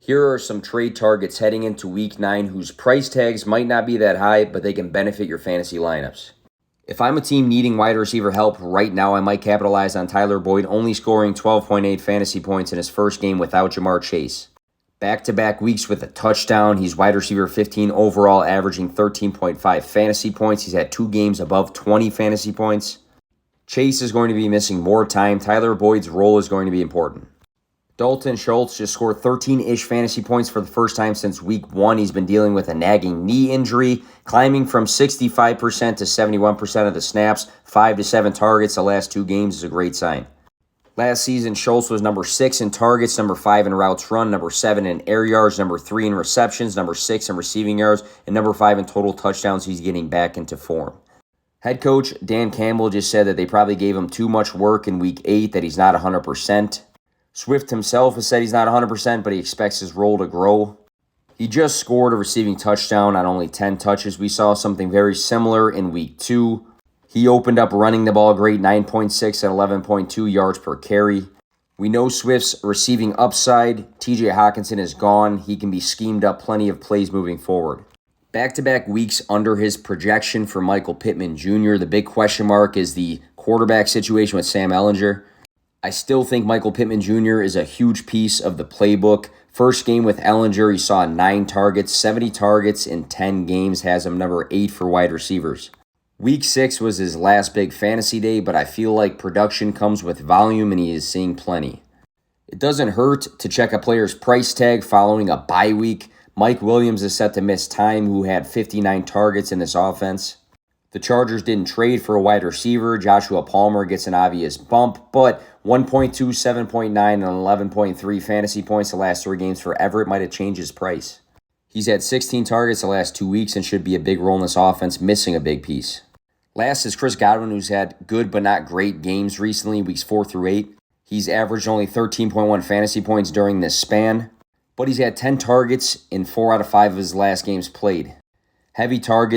Here are some trade targets heading into Week 9 whose price tags might not be that high, but they can benefit your fantasy lineups. If I'm a team needing wide receiver help right now, I might capitalize on Tyler Boyd only scoring 12.8 fantasy points in his first game without Jamar Chase. Back-to-back weeks with a touchdown. He's wide receiver 15 overall, averaging 13.5 fantasy points. He's had 2 games above 20 fantasy points. Chase is going to be missing more time. Tyler Boyd's role is going to be important. Dalton Schultz just scored 13-ish fantasy points for the first time since Week 1. He's been dealing with a nagging knee injury, climbing from 65% to 71% of the snaps. 5 to 7 targets the last 2 games is a great sign. Last season, Schultz was number 6 in targets, number 5 in routes run, number 7 in air yards, number 3 in receptions, number 6 in receiving yards, and number 5 in total touchdowns. He's getting back into form. Head coach Dan Campbell just said that they probably gave him too much work in Week 8, that he's not 100%. Swift himself has said he's not 100%, but he expects his role to grow. He just scored a receiving touchdown on only 10 touches. We saw something very similar in Week 2. He opened up running the ball great, 9.6 at 11.2 yards per carry. We know Swift's receiving upside. TJ Hawkinson is gone. He can be schemed up plenty of plays moving forward. Back-to-back weeks under his projection for Michael Pittman Jr. The big question mark is the quarterback situation with Sam Ehlinger. I still think Michael Pittman Jr. is a huge piece of the playbook. First game with Ehlinger, he saw 9 targets, 70 targets in 10 games, has him number 8 for wide receivers. Week 6 was his last big fantasy day, but I feel like production comes with volume and he is seeing plenty. It doesn't hurt to check a player's price tag following a bye week. Mike Williams is set to miss time, who had 59 targets in this offense. The Chargers didn't trade for a wide receiver. Joshua Palmer gets an obvious bump, but 1.2, 7.9, and 11.3 fantasy points the last 3 games for Everett might have changed his price. He's had 16 targets the last 2 weeks and should be a big role in this offense, missing a big piece. Last is Chris Godwin, who's had good but not great games recently, weeks 4 through 8. He's averaged only 13.1 fantasy points during this span, but he's had 10 targets in 4 out of 5 of his last games played. Heavy targets